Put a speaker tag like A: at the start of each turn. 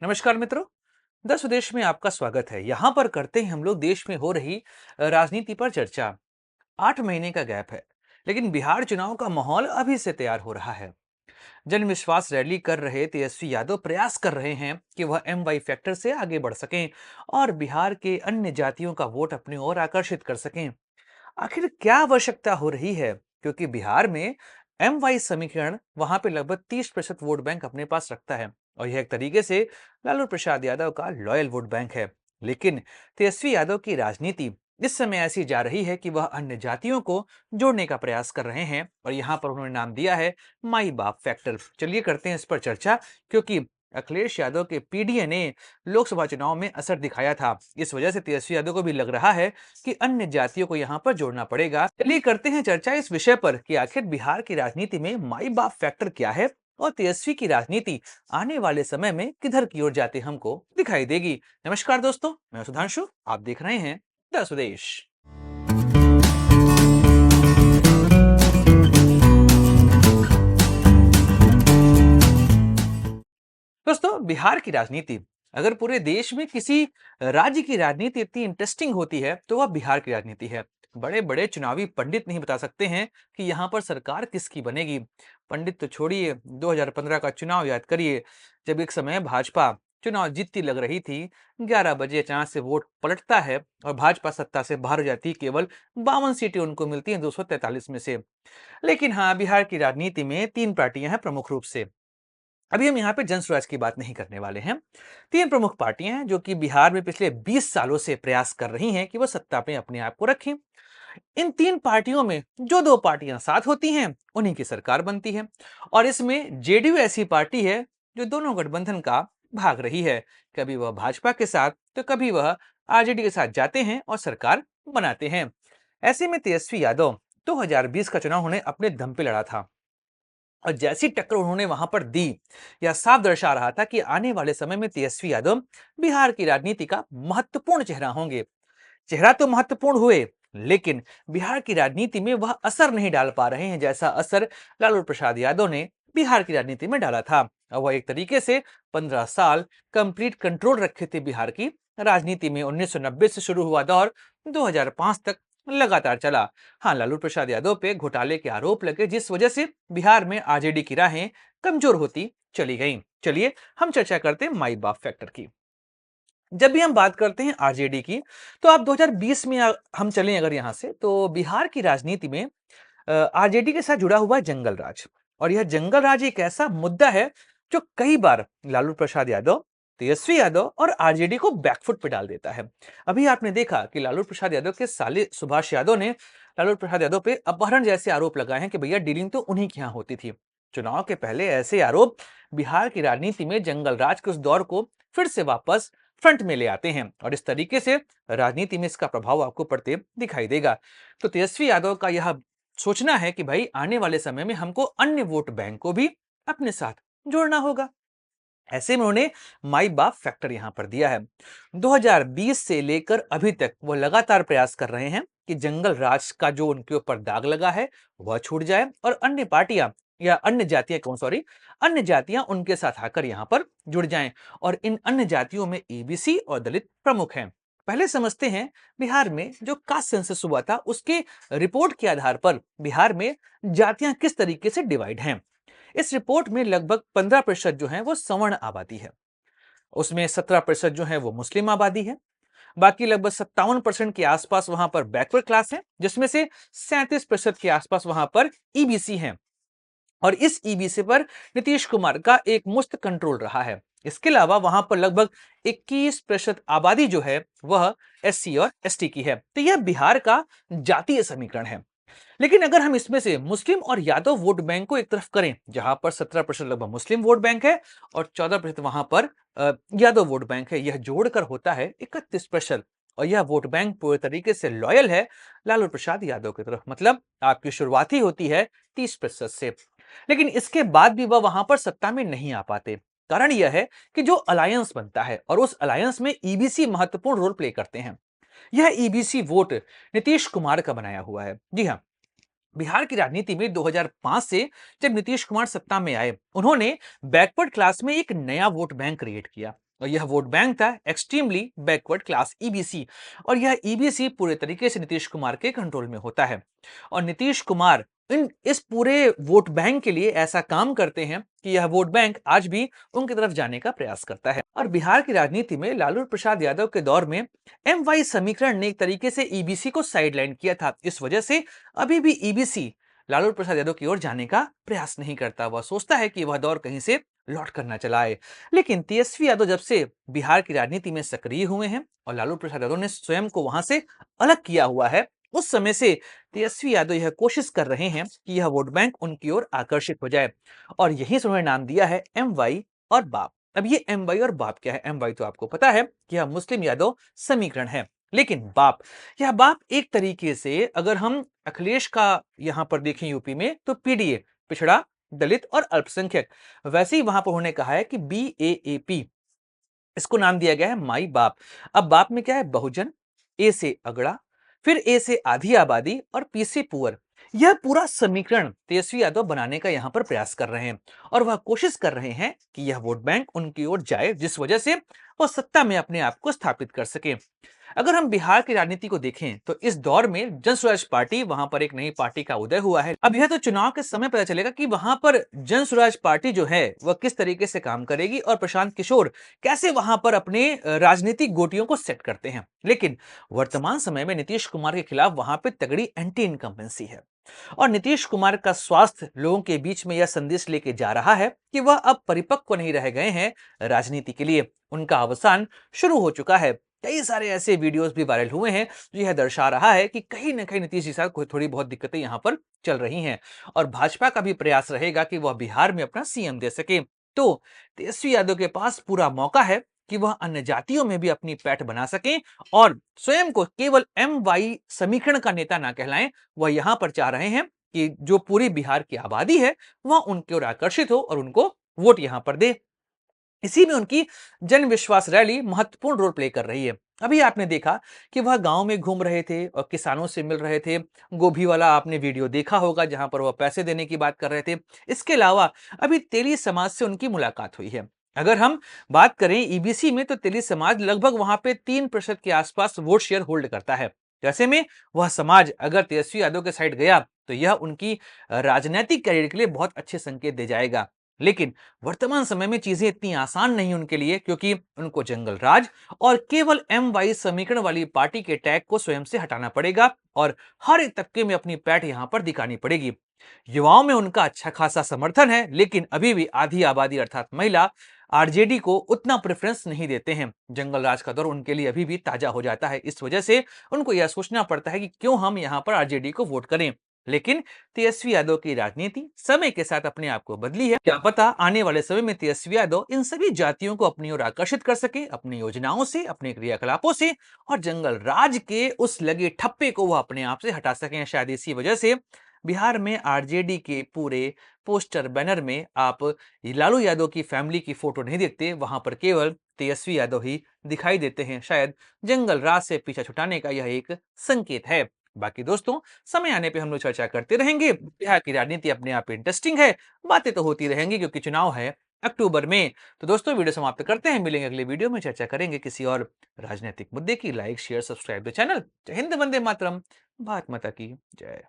A: नमस्कार मित्रों। देश विदेश में आपका स्वागत है। यहाँ पर करते हैं हम लोग देश में हो रही राजनीति पर चर्चा। 8 महीने का गैप है, लेकिन बिहार चुनाव का माहौल अभी से तैयार हो रहा है। जन विश्वास रैली कर रहे तेजस्वी यादव प्रयास कर रहे हैं कि वह एम वाई फैक्टर से आगे बढ़ सकें और बिहार के अन्य जातियों का वोट अपनी ओर आकर्षित कर सकें। आखिर क्या आवश्यकता हो रही है, क्योंकि बिहार में एम वाई समीकरण वहां पे लगभग 30% वोट बैंक अपने पास रखता है और यह एक तरीके से लालू प्रसाद यादव का लॉयल वोट बैंक है। लेकिन तेजस्वी यादव की राजनीति इस समय ऐसी जा रही है कि वह अन्य जातियों को जोड़ने का प्रयास कर रहे हैं और यहाँ पर उन्होंने नाम दिया है माई बाप फैक्टर। चलिए करते हैं इस पर चर्चा, क्योंकि अखिलेश यादव के पीडीए ने लोकसभा चुनाव में असर दिखाया था। इस वजह से तेजस्वी यादव को भी लग रहा है कि अन्य जातियों को यहाँ पर जोड़ना पड़ेगा। चलिए करते हैं चर्चा इस विषय पर कि आखिर बिहार की राजनीति में माई बाप फैक्टर क्या है और तेजस्वी की राजनीति आने वाले समय में किधर की ओर जाते हमको दिखाई देगी। नमस्कार दोस्तों, मैं सुधांशु, आप देख रहे हैं द स्वदेश। दोस्तों, बिहार की राजनीति अगर पूरे देश में किसी राज्य की राजनीति इतनी इंटरेस्टिंग होती है तो वह बिहार की राजनीति है। बड़े बड़े चुनावी पंडित नहीं बता सकते हैं कि यहाँ पर सरकार किसकी बनेगी। पंडित तो छोड़िए, 2015 का चुनाव याद करिए, जब एक समय भाजपा चुनाव जीतती लग रही थी, 11 बजे अचानक से वोट पलटता है और भाजपा सत्ता से बाहर हो जाती है। केवल 52 सीटें उनको मिलती हैं 243 में से। लेकिन हाँ, बिहार की राजनीति में तीन पार्टियां हैं प्रमुख रूप से। अभी हम यहाँ पे जन स्वराज की बात नहीं करने वाले हैं। तीन प्रमुख पार्टियां हैं जो कि बिहार में पिछले 20 सालों से प्रयास कर रही हैं कि वो सत्ता पे अपने आप को रखें। इन तीन पार्टियों में जो दो पार्टियां साथ होती हैं उन्हीं की सरकार बनती है और इसमें जेडीयू ऐसी पार्टी है जो दोनों गठबंधन का भाग रही है। कभी वह भाजपा के साथ तो कभी वह आरजेडी के साथ जाते हैं और सरकार बनाते हैं। ऐसे में तेजस्वी यादव 2020 का चुनाव उन्हें अपने दम पे लड़ा था और जैसी टक्कर उन्होंने वहां पर दी, यह साफ दर्शा रहा था कि आने वाले समय में तेजस्वी यादव बिहार की राजनीति का महत्वपूर्ण चेहरा होंगे। चेहरा तो महत्वपूर्ण हुए, लेकिन बिहार की राजनीति में वह असर नहीं डाल पा रहे हैं जैसा असर लालू प्रसाद यादव ने बिहार की राजनीति में डाला था। और वह एक तरीके से 15 साल कंप्लीट कंट्रोल रखे थे बिहार की राजनीति में। 1990 से शुरू हुआ दौर 2005 तक लगातार चला। हाँ, लालू प्रसाद यादव पे घोटाले के आरोप लगे, जिस वजह से बिहार में आरजेडी की राहें कमजोर होती चली गईं। चलिए हम चर्चा करते हैं माई बाप फैक्टर की। जब भी हम बात करते हैं आरजेडी की, तो आप 2020 में हम चलें अगर यहां से, तो बिहार की राजनीति में आरजेडी के साथ जुड़ा हुआ है जंगल राज। और यह जंगल राज एक ऐसा मुद्दा है जो कई बार लालू प्रसाद यादव, तेजस्वी यादव और आरजेडी को बैकफुट पे डाल देता है। अभी आपने देखा कि लालू प्रसाद यादव के साले सुभाष यादव ने लालू प्रसाद यादव पे अपहरण जैसे आरोप लगाए हैं कि भैया डीलिंग तो उन्हीं के यहाँ होती थी। चुनाव के पहले ऐसे आरोप बिहार की राजनीति में जंगल राज के उस दौर को फिर से वापस फ्रंट में ले आते हैं और इस तरीके से राजनीति में इसका प्रभाव आपको पड़ते दिखाई देगा। तो तेजस्वी यादव का यह सोचना है कि भाई आने वाले समय में हमको अन्य वोट बैंक को भी अपने साथ जोड़ना होगा। ऐसे में उन्होंने माई बाप फैक्टर यहां पर दिया है। 2020 से लेकर अभी तक वो लगातार प्रयास कर रहे हैं कि जंगल राज का जो उनके ऊपर दाग लगा है वह छूट जाए और अन्य पार्टियां या अन्य जातियां कौन सॉरी अन्य जातियां उनके साथ आकर यहां पर जुड़ जाएं। और इन अन्य जातियों में एबीसी और दलित प्रमुख हैं। पहले समझते हैं बिहार में जो कास्ट सेंसस हुआ था उसके रिपोर्ट के आधार पर बिहार में जातियां किस तरीके से डिवाइड हैं। इस रिपोर्ट में लगभग 15% जो है वो सवर्ण आबादी है, उसमें 17% जो है वो मुस्लिम आबादी है, बाकी लगभग 57% के आसपास वहां पर बैकवर्ड क्लास है, जिसमें से 37% के आसपास वहां पर ईबीसी है। और इस ईबीसी पर नीतीश कुमार का एक मुस्त कंट्रोल रहा है। इसके अलावा वहां पर लगभग 21% आबादी जो है वह एससी और एसटी की है। तो यह बिहार का जातीय समीकरण है। लेकिन अगर हम इसमें से मुस्लिम और यादव वोट बैंक को एक तरफ करें, जहां पर 17% लगभग मुस्लिम वोट बैंक है और 14% वहां पर यादव वोट बैंक है, यह जोड़कर होता है 31%। और यह वोट बैंक पूरे तरीके से लॉयल है लालू प्रसाद यादव की तरफ। मतलब आपकी शुरुआत ही होती है 30% से। लेकिन इसके बाद भी वह वहां पर सत्ता में नहीं आ पाते। कारण यह है कि जो अलायंस बनता है और उस अलायंस में ईबीसी महत्वपूर्ण रोल प्ले करते हैं। यह ईबीसी वोट नीतीश कुमार का बनाया हुआ है। जी हाँ, बिहार की राजनीति में 2005 से जब नीतीश कुमार सत्ता में आए, उन्होंने बैकवर्ड क्लास में एक नया वोट बैंक क्रिएट किया और यह वोट बैंक था एक्सट्रीमली बैकवर्ड क्लास ईबीसी। और यह ईबीसी पूरे तरीके से नीतीश कुमार के कंट्रोल में होता है। और नीतीश कुमार इस पूरे वोट बैंक के लिए ऐसा काम करते हैं कि यह वोट बैंक आज भी उनकी तरफ जाने का प्रयास करता है। और बिहार की राजनीति में लालू प्रसाद यादव के दौर में एम वाई समीकरण ने एक तरीके से ईबीसी को साइडलाइन किया था। इस वजह से अभी भी ईबीसी लालू प्रसाद यादव की ओर जाने का प्रयास नहीं करता। वह सोचता है कि वह दौर कहीं से लौट कर ना चला आए। लेकिन तेजस्वी यादव जब से बिहार की राजनीति में सक्रिय हुए हैं और लालू प्रसाद यादव ने स्वयं को वहां से अलग किया हुआ है, उस समय से तेजस्वी यादव यह कोशिश कर रहे हैं कि यह वोट बैंक उनकी ओर आकर्षित हो जाए। और यही से उन्होंने नाम दिया है एम वाई और बाप। अब ये एम वाई और बाप क्या है? एम वाई तो आपको पता है कि यह मुस्लिम यादव समीकरण है। लेकिन बाप, यह बाप एक तरीके से अगर हम अखिलेश का यहां पर देखें यूपी में, तो पीडीए, पिछड़ा, दलित और अल्पसंख्यक, वैसे ही वहां पर उन्होंने कहा है कि BAAP, इसको नाम दिया गया है माई बाप। अब बाप में क्या है? बहुजन, ए से अगड़ा, फिर ए से आधी आबादी और पी से पुअर। यह पूरा समीकरण तेजस्वी यादव बनाने का यहां पर प्रयास कर रहे हैं। और वह कोशिश कर रहे हैं कि यह वोट बैंक उनकी ओर जाए, जिस वजह से वह सत्ता में अपने आप को स्थापित कर सके। अगर हम बिहार की राजनीति को देखें तो इस दौर में जन स्वराज पार्टी, वहां पर एक नई पार्टी का उदय हुआ है। अब यह तो चुनाव के समय पता चलेगा कि वहां पर जन स्वराज पार्टी जो है वह किस तरीके से काम करेगी और प्रशांत किशोर कैसे वहां पर अपने राजनीतिक गोटियों को सेट करते हैं। लेकिन वर्तमान समय में नीतीश कुमार के खिलाफ वहां पर तगड़ी एंटी इनकम्बेंसी है। और नीतीश कुमार का स्वास्थ्य लोगों के बीच में यह संदेश लेके जा रहा है कि वह अब परिपक्व नहीं रह गए हैं राजनीति के लिए, उनका अवसान शुरू हो चुका है। कई सारे ऐसे वीडियोस भी वायरल हुए हैं जो यह दर्शा रहा है कि कहीं ना कहीं नीतीश जी साथ कोई थोड़ी बहुत दिक्कतें यहां पर चल रही हैं। और भाजपा का भी प्रयास रहेगा कि वह बिहार में अपना सीएम दे सके। तो तेजस्वी यादव के पास पूरा मौका है कि वह अन्य जातियों में भी अपनी पैठ बना सकें और स्वयं को केवल एम वाई समीकरण का नेता ना कहलाएं। वह यहां पर चाह रहे हैं कि जो पूरी बिहार की आबादी है वह उनकी ओर आकर्षित हो और उनको वोट यहां पर दे। इसी में उनकी जन विश्वास रैली महत्वपूर्ण रोल प्ले कर रही है। अभी आपने देखा कि वह गांव में घूम रहे थे और किसानों से मिल रहे थे। गोभी वाला आपने वीडियो देखा होगा जहां पर वह पैसे देने की बात कर रहे थे। इसके अलावा अभी तेली समाज से उनकी मुलाकात हुई है। अगर हम बात करें ईबीसी में, तो तेली समाज लगभग वहां पे 3% के आसपास वोट शेयर होल्ड करता है। जैसे में वह समाज अगर तेजस्वी यादव के साइड गया तो यह उनकी राजनीतिक कैरियर के लिए बहुत अच्छे संकेत दे जाएगा। लेकिन वर्तमान समय में चीजें इतनी आसान नहीं उनके लिए, क्योंकि उनको जंगल राज और केवल एम वाई समीकरण वाली पार्टी के टैग को स्वयं से हटाना पड़ेगा और हर एक तबके में अपनी पैठ यहां पर दिखानी पड़ेगी। युवाओं में उनका अच्छा खासा समर्थन है, लेकिन अभी भी आधी आबादी अर्थात महिला आरजेडी को उतना प्रेफरेंस नहीं देते हैं। जंगल राज का दौर उनके लिए अभी भी ताजा हो जाता है। इस वजह से उनको यह सोचना पड़ता है कि क्यों हम यहां पर आरजेडी को वोट करें। लेकिन तेजस्वी यादव की राजनीति समय के साथ अपने आप को बदली है। क्या पता आने वाले समय में तेजस्वी यादव इन सभी जातियों को अपनी ओर आकर्षित कर सके, अपनी योजनाओं से, अपने क्रियाकलापों से, और जंगल राज के उस लगे ठप्पे को वह अपने आप से हटा सकें। शायद इसी वजह से बिहार में आरजेडी के पूरे पोस्टर बैनर में आप लालू यादव की फैमिली की फोटो नहीं देखते, वहां पर केवल तेजस्वी यादव ही दिखाई देते हैं। शायद जंगल राज से पीछा छुटाने का यह एक संकेत है। बाकी दोस्तों, समय आने पे हम लोग चर्चा करते रहेंगे। बिहार की राजनीति अपने आप इंटरेस्टिंग है, बातें तो होती रहेंगी क्योंकि चुनाव है अक्टूबर में। तो दोस्तों, वीडियो समाप्त करते हैं, मिलेंगे अगले वीडियो में, चर्चा करेंगे किसी और राजनीतिक मुद्दे की। Like share subscribe the channel. जय हिंद, वंदे मातरम, भारत माता की जय।